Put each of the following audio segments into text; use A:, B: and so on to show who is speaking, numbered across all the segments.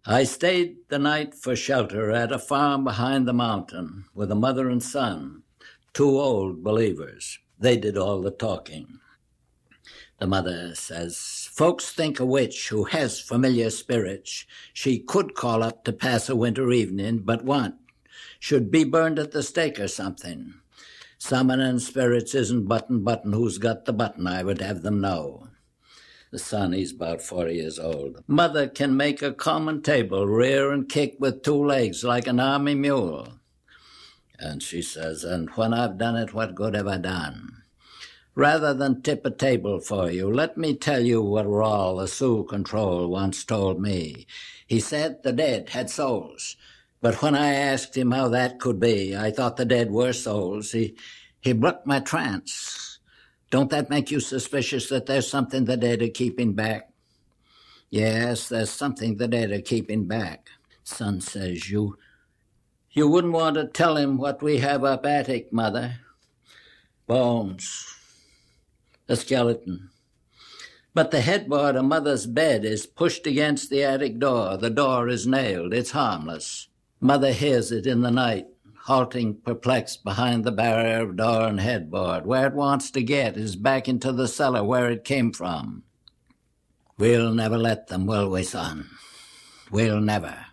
A: I stayed the night for shelter at a farm behind the mountain with a mother and son, 2 old believers. They did all the talking. The mother says, folks think a witch who has familiar spirits she could call up to pass a winter evening, but won't. Should be burned at the stake or something. Summoning spirits isn't button who's got the button, I would have them know. The son, he's about 40 years old. Mother can make a common table, rear and kick with 2 legs like an army mule. And she says, and when I've done it, what good have I done? Rather than tip a table for you, let me tell you what Ralle the Sioux Control once told me. He said the dead had souls, but when I asked him how that could be, I thought the dead were souls. He broke my trance. Don't that make you suspicious that there's something the dead are keeping back? Yes, there's something the dead are keeping back. Son says, you wouldn't want to tell him what we have up attic, Mother. Bones. A skeleton. But the headboard of Mother's bed is pushed against the attic door. The door is nailed. It's harmless. Mother hears it in the night, halting perplexed behind the barrier of door and headboard. Where it wants to get is back into the cellar where it came from. We'll never let them, will we, son? We'll never.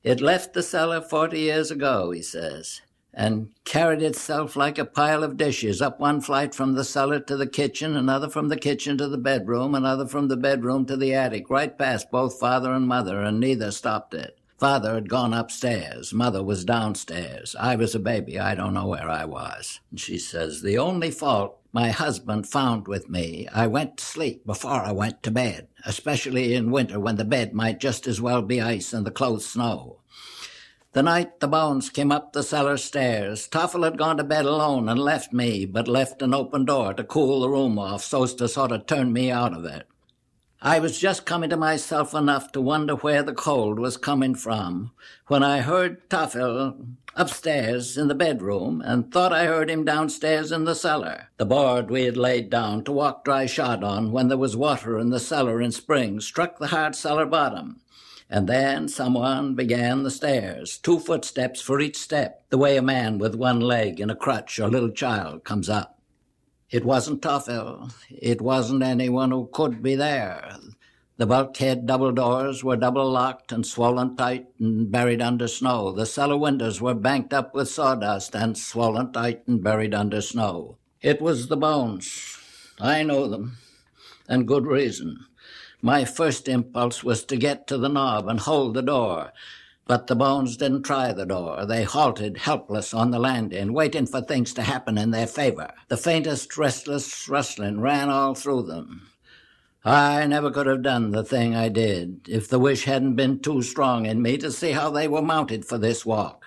A: It left the cellar 40 years ago, he says, and carried itself like a pile of dishes up one flight from the cellar to the kitchen, another from the kitchen to the bedroom, another from the bedroom to the attic, right past both father and mother, and neither stopped it. Father had gone upstairs. Mother was downstairs. I was a baby. I don't know where I was. And she says, the only fault my husband found with me, I went to sleep before I went to bed, especially in winter when the bed might just as well be ice and the clothes snow. The night the Bones came up the cellar stairs, Toffel had gone to bed alone and left me, but left an open door to cool the room off so's to sort of turn me out of it. I was just coming to myself enough to wonder where the cold was coming from when I heard Toffel upstairs in the bedroom and thought I heard him downstairs in the cellar. The board we had laid down to walk dry shod on when there was water in the cellar in spring struck the hard cellar bottom. And then someone began the stairs, 2 footsteps for each step, the way a man with one leg and a crutch or little child comes up. It wasn't Toffel. It wasn't anyone who could be there. The bulkhead double doors were double locked and swollen tight and buried under snow. The cellar windows were banked up with sawdust and swollen tight and buried under snow. It was the Bones. I know them, and good reason. My first impulse was to get to the knob and hold the door, but the Bones didn't try the door. They halted helpless on the landing, waiting for things to happen in their favor. The faintest restless rustling ran all through them. I never could have done the thing I did if the wish hadn't been too strong in me to see how they were mounted for this walk.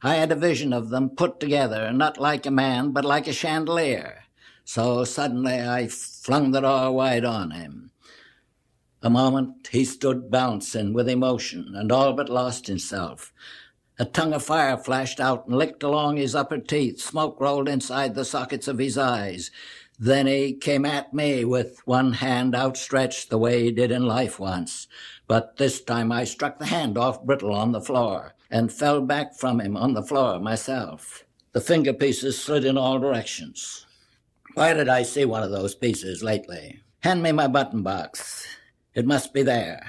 A: I had a vision of them put together, not like a man, but like a chandelier. So suddenly I flung the door wide on him. A moment he stood bouncing with emotion and all but lost himself. A tongue of fire flashed out and licked along his upper teeth. Smoke rolled inside the sockets of his eyes. Then he came at me with one hand outstretched the way he did in life once. But this time I struck the hand off brittle on the floor and fell back from him on the floor myself. The finger pieces slid in all directions. Why did I see one of those pieces lately? Hand me my button box. It must be there.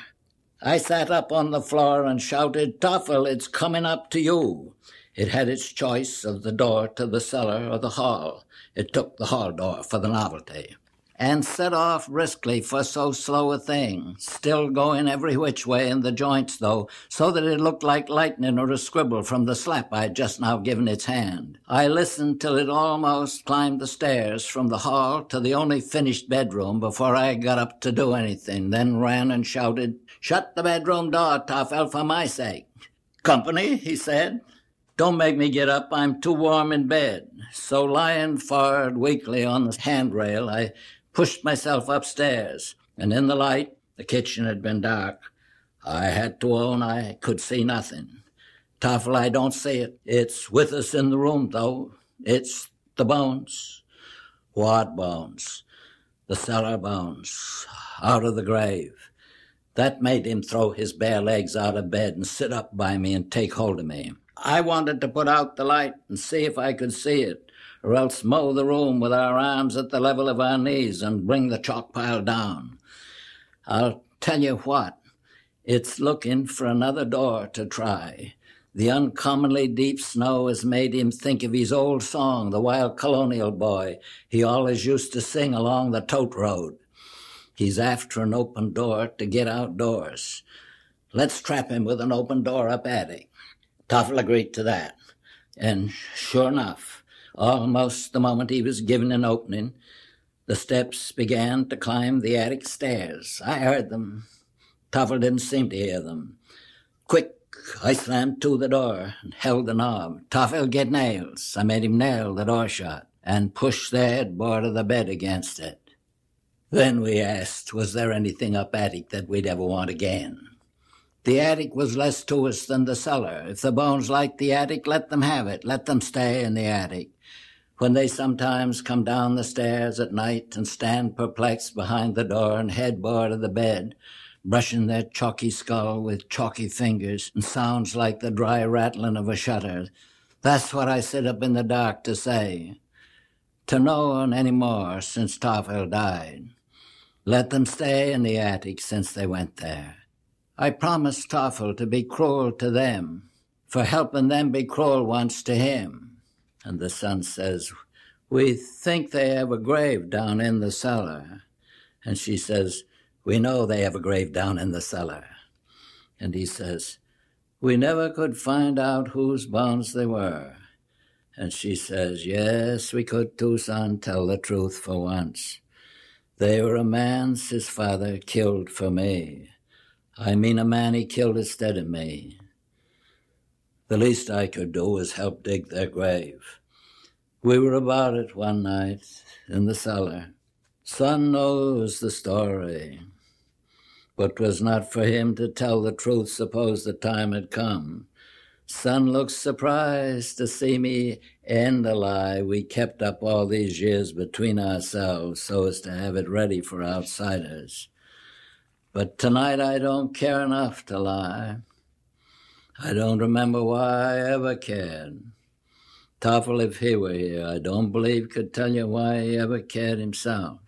A: I sat up on the floor and shouted, Toffel, it's coming up to you. It had its choice of the door to the cellar or the hall. It took the hall door for the novelty. And set off briskly for so slow a thing, still going every which way in the joints, though, so that it looked like lightning or a scribble from the slap I'd just now given its hand. I listened till it almost climbed the stairs from the hall to the only finished bedroom before I got up to do anything, then ran and shouted, Shut the bedroom door, Toffel, for my sake. Company, he said. Don't make me get up, I'm too warm in bed. So lying forward weakly on the handrail, I pushed myself upstairs, and in the light, the kitchen had been dark. I had to own I could see nothing. Toffel, I don't see it. It's with us in the room, though. It's the Bones. What Bones? The cellar Bones, out of the grave. That made him throw his bare legs out of bed and sit up by me and take hold of me. I wanted to put out the light and see if I could see it, or else mow the room with our arms at the level of our knees and bring the chalk pile down. I'll tell you what, it's looking for another door to try. The uncommonly deep snow has made him think of his old song, the wild colonial boy he always used to sing along the tote road. He's after an open door to get outdoors. Let's trap him with an open door up attic. Toffel agreed to that. And sure enough, almost the moment he was given an opening, the steps began to climb the attic stairs. I heard them. Toffel didn't seem to hear them. Quick, I slammed to the door and held the knob. Toffel, get nails. I made him nail the door shut and push the headboard of the bed against it. Then we asked, was there anything up attic that we'd ever want again? The attic was less to us than the cellar. If the bones liked the attic, let them have it. Let them stay in the attic. When they sometimes come down the stairs at night and stand perplexed behind the door and headboard of the bed, brushing their chalky skull with chalky fingers and sounds like the dry rattling of a shutter, that's what I sit up in the dark to say. To no one any more since Toffel died. Let them stay in the attic since they went there. I promised Toffel to be cruel to them, for helping them be cruel once to him. And the son says, we think they have a grave down in the cellar. And she says, we know they have a grave down in the cellar. And he says, we never could find out whose bones they were. And she says, yes, we could too, son, tell the truth for once. They were a man's his father killed for me. I mean a man he killed instead of me. The least I could do was help dig their grave. We were about it one night in the cellar. Son knows the story, but 'twas not for him to tell the truth, suppose the time had come. Son looks surprised to see me end a lie we kept up all these years between ourselves so as to have it ready for outsiders. But tonight I don't care enough to lie. I don't remember why I ever cared. Toffel, if he were here, I don't believe could tell you why he ever cared himself.